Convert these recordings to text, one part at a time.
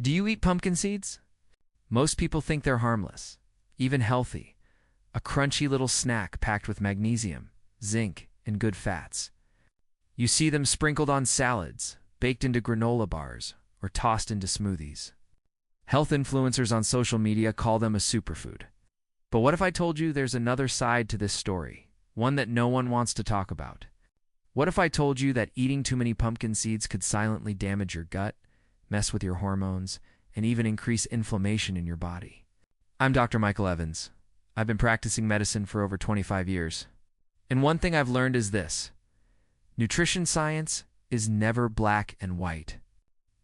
Do you eat pumpkin seeds? Most people think they're harmless, even healthy. A crunchy little snack packed with magnesium, zinc, and good fats. You see them sprinkled on salads, baked into granola bars, or tossed into smoothies. Health influencers on social media call them a superfood. But what if I told you there's another side to this story, one that no one wants to talk about? What if I told you that eating too many pumpkin seeds could silently damage your gut, mess with your hormones, and even increase inflammation in your body? I'm Dr. Michael Evans. I've been practicing medicine for over 25 years. And one thing I've learned is this: nutrition science is never black and white.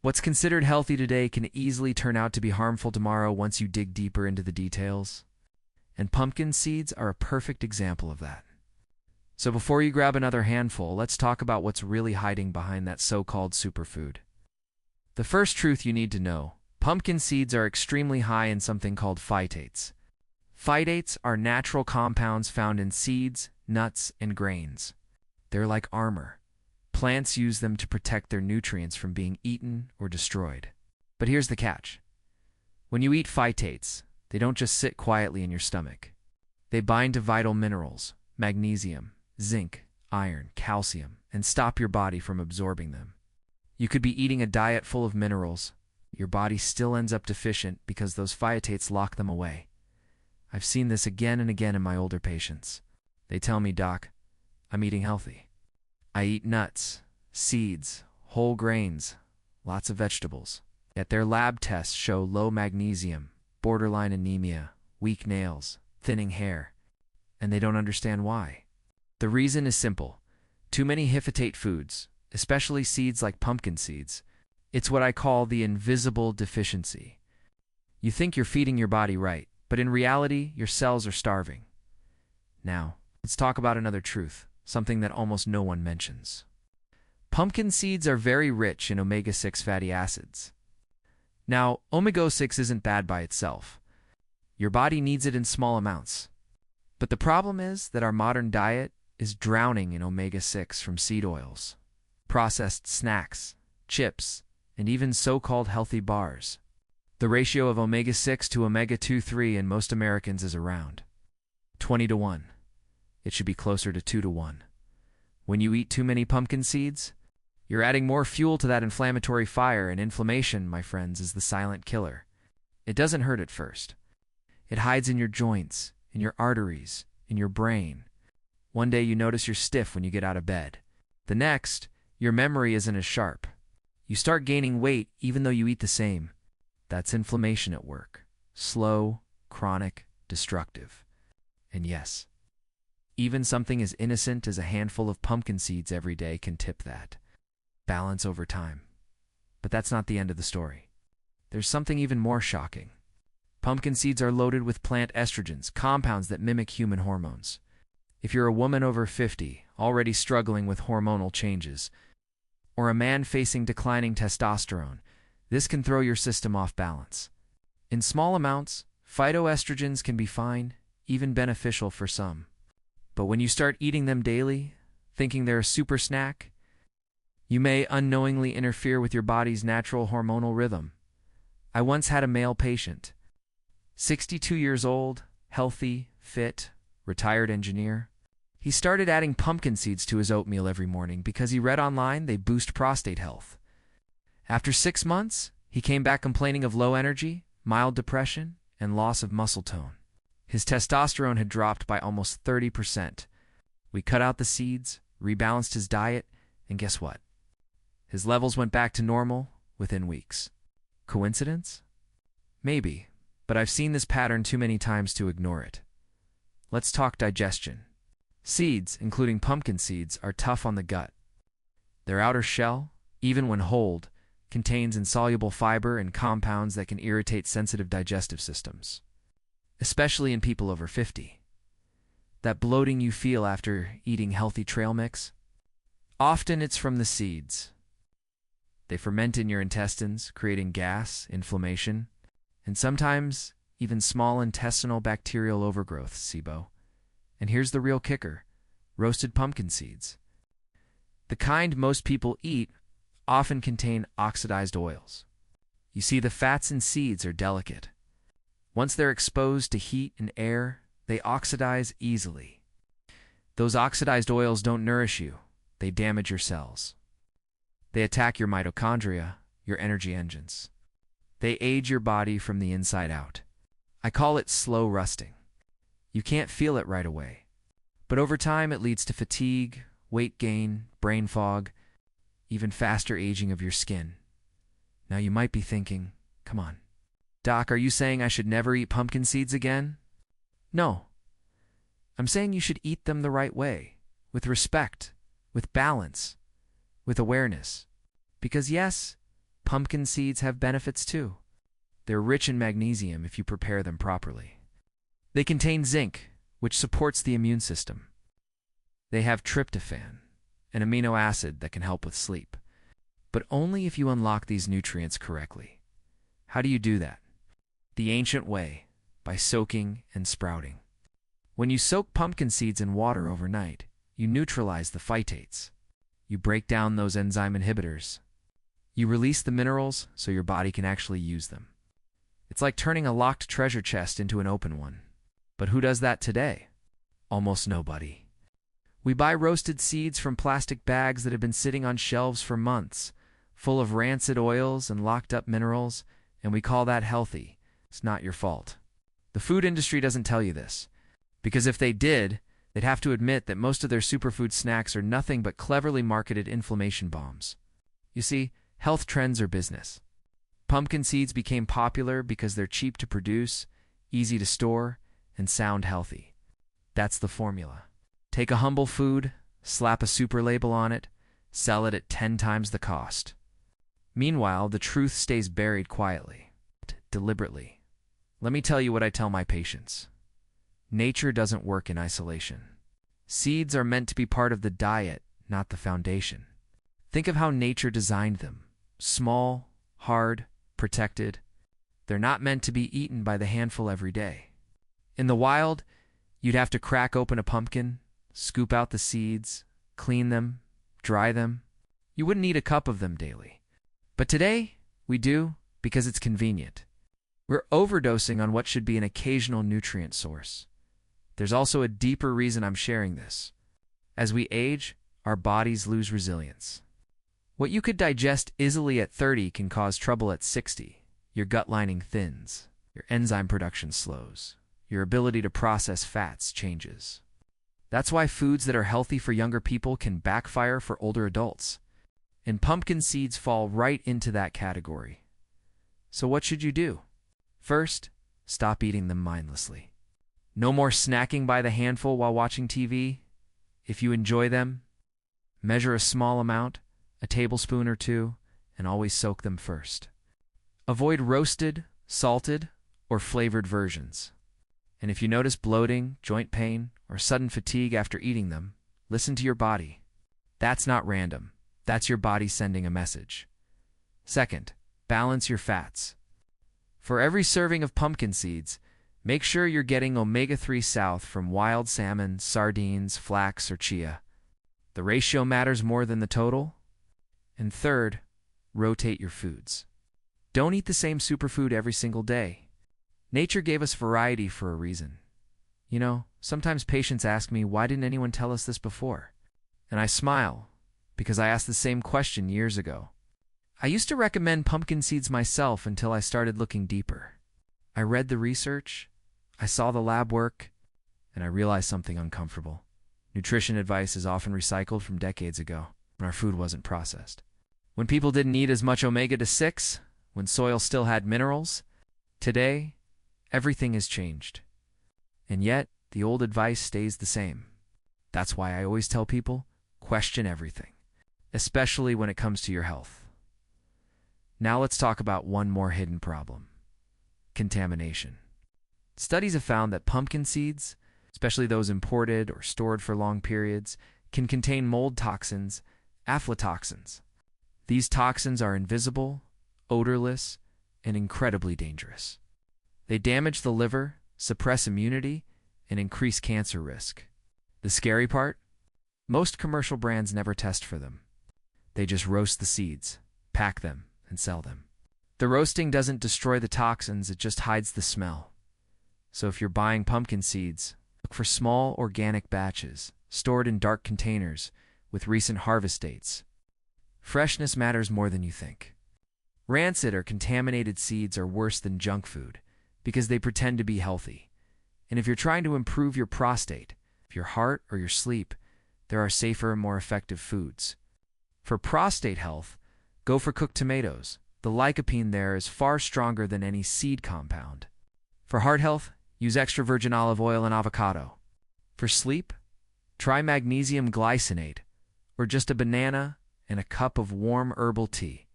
What's considered healthy today can easily turn out to be harmful tomorrow once you dig deeper into the details. And pumpkin seeds are a perfect example of that. So before you grab another handful, let's talk about what's really hiding behind that so-called superfood. The first truth you need to know: pumpkin seeds are extremely high in something called phytates. Phytates are natural compounds found in seeds, nuts, and grains. They're like armor. Plants use them to protect their nutrients from being eaten or destroyed. But here's the catch. When you eat phytates, they don't just sit quietly in your stomach. They bind to vital minerals, magnesium, zinc, iron, calcium, and stop your body from absorbing them. You could be eating a diet full of minerals. Your body still ends up deficient because those phytates lock them away. I've seen this again and again in my older patients. They tell me, "Doc, I'm eating healthy. I eat nuts, seeds, whole grains, lots of vegetables." Yet their lab tests show low magnesium, borderline anemia, weak nails, thinning hair, and they don't understand why. The reason is simple. Too many phytate foods, especially seeds like pumpkin seeds. It's what I call the invisible deficiency. You think you're feeding your body right, but in reality, your cells are starving. Now, let's talk about another truth, something that almost no one mentions. Pumpkin seeds are very rich in omega-6 fatty acids. Now, omega-6 isn't bad by itself. Your body needs it in small amounts. But the problem is that our modern diet is drowning in omega-6 from seed oils, processed snacks, chips, and even so-called healthy bars. The ratio of omega-6 to omega-2,3 in most Americans is around 20-1. It should be closer to 2-1. When you eat too many pumpkin seeds, you're adding more fuel to that inflammatory fire, and inflammation, my friends, is the silent killer. It doesn't hurt at first. It hides in your joints, in your arteries, in your brain. One day you notice you're stiff when you get out of bed. The next, your memory isn't as sharp. You start gaining weight even though you eat the same. That's inflammation at work. Slow, chronic, destructive. And yes, even something as innocent as a handful of pumpkin seeds every day can tip that balance over time. But that's not the end of the story. There's something even more shocking. Pumpkin seeds are loaded with plant estrogens, compounds that mimic human hormones. If you're a woman over 50, already struggling with hormonal changes, or a man facing declining testosterone, this can throw your system off balance. In small amounts, phytoestrogens can be fine, even beneficial for some. But when you start eating them daily, thinking they're a super snack, you may unknowingly interfere with your body's natural hormonal rhythm. I once had a male patient, 62 years old, healthy, fit, retired engineer. He started adding pumpkin seeds to his oatmeal every morning because he read online they boost prostate health. After 6 months, he came back complaining of low energy, mild depression, and loss of muscle tone. His testosterone had dropped by almost 30%. We cut out the seeds, rebalanced his diet, and guess what? His levels went back to normal within weeks. Coincidence? Maybe, but I've seen this pattern too many times to ignore it. Let's talk digestion. Seeds, including pumpkin seeds, are tough on the gut. Their outer shell, even when whole, contains insoluble fiber and compounds that can irritate sensitive digestive systems, especially in people over 50. That bloating you feel after eating healthy trail mix? Often it's from the seeds. They ferment in your intestines, creating gas, inflammation, and sometimes even small intestinal bacterial overgrowth, SIBO. And here's the real kicker: roasted pumpkin seeds. The kind most people eat often contain oxidized oils. You see, the fats in seeds are delicate. Once they're exposed to heat and air, they oxidize easily. Those oxidized oils don't nourish you, they damage your cells. They attack your mitochondria, your energy engines. They age your body from the inside out. I call it slow rusting. You can't feel it right away, but over time it leads to fatigue, weight gain, brain fog, even faster aging of your skin. Now you might be thinking, come on, Doc, are you saying I should never eat pumpkin seeds again? No. I'm saying you should eat them the right way, with respect, with balance, with awareness. Because yes, pumpkin seeds have benefits too. They're rich in magnesium if you prepare them properly. They contain zinc, which supports the immune system. They have tryptophan, an amino acid that can help with sleep. But only if you unlock these nutrients correctly. How do you do that? The ancient way, by soaking and sprouting. When you soak pumpkin seeds in water overnight, you neutralize the phytates. You break down those enzyme inhibitors. You release the minerals so your body can actually use them. It's like turning a locked treasure chest into an open one. But who does that today? Almost nobody. We buy roasted seeds from plastic bags that have been sitting on shelves for months, full of rancid oils and locked up minerals, and we call that healthy. It's not your fault. The food industry doesn't tell you this, because if they did, they'd have to admit that most of their superfood snacks are nothing but cleverly marketed inflammation bombs. You see, health trends are business. Pumpkin seeds became popular because they're cheap to produce, easy to store, and sound healthy. That's the formula. Take a humble food, slap a super label on it, sell it at 10 times the cost. Meanwhile, the truth stays buried quietly, deliberately. Let me tell you what I tell my patients. Nature doesn't work in isolation. Seeds are meant to be part of the diet, not the foundation. Think of how nature designed them. Small, hard, protected. They're not meant to be eaten by the handful every day. In the wild, you'd have to crack open a pumpkin, scoop out the seeds, clean them, dry them. You wouldn't eat a cup of them daily. But today, we do because it's convenient. We're overdosing on what should be an occasional nutrient source. There's also a deeper reason I'm sharing this. As we age, our bodies lose resilience. What you could digest easily at 30 can cause trouble at 60. Your gut lining thins. Your enzyme production slows. Your ability to process fats changes. That's why foods that are healthy for younger people can backfire for older adults. And pumpkin seeds fall right into that category. So what should you do? First, stop eating them mindlessly. No more snacking by the handful while watching TV. If you enjoy them, measure a small amount, a tablespoon or two, and always soak them first. Avoid roasted, salted, or flavored versions. And if you notice bloating, joint pain, or sudden fatigue after eating them, listen to your body. That's not random. That's your body sending a message. Second, balance your fats. For every serving of pumpkin seeds, make sure you're getting omega-3 south from wild salmon, sardines, flax, or chia. The ratio matters more than the total. And third, rotate your foods. Don't eat the same superfood every single day. Nature gave us variety for a reason. You know, sometimes patients ask me, why didn't anyone tell us this before? And I smile, because I asked the same question years ago. I used to recommend pumpkin seeds myself until I started looking deeper. I read the research, I saw the lab work, and I realized something uncomfortable. Nutrition advice is often recycled from decades ago, when our food wasn't processed. When people didn't eat as much omega-6, when soil still had minerals, today, everything has changed. And yet, the old advice stays the same. That's why I always tell people, question everything, especially when it comes to your health. Now let's talk about one more hidden problem: contamination. Studies have found that pumpkin seeds, especially those imported or stored for long periods, can contain mold toxins, aflatoxins. These toxins are invisible, odorless, and incredibly dangerous. They damage the liver, suppress immunity, and increase cancer risk. The scary part? Most commercial brands never test for them. They just roast the seeds, pack them, and sell them. The roasting doesn't destroy the toxins, it just hides the smell. So if you're buying pumpkin seeds, look for small organic batches, stored in dark containers, with recent harvest dates. Freshness matters more than you think. Rancid or contaminated seeds are worse than junk food because they pretend to be healthy. And if you're trying to improve your prostate, your heart, or your sleep, there are safer and more effective foods. For prostate health, go for cooked tomatoes. The lycopene there is far stronger than any seed compound. For heart health, use extra virgin olive oil and avocado. For sleep, try magnesium glycinate, or just a banana and a cup of warm herbal tea.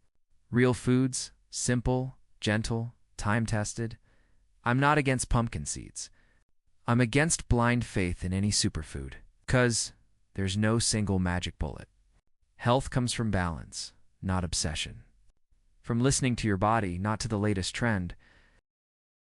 Real foods, simple, gentle, time-tested. I'm not against pumpkin seeds. I'm against blind faith in any superfood, because there's no single magic bullet. Health comes from balance, not obsession. From listening to your body, not to the latest trend,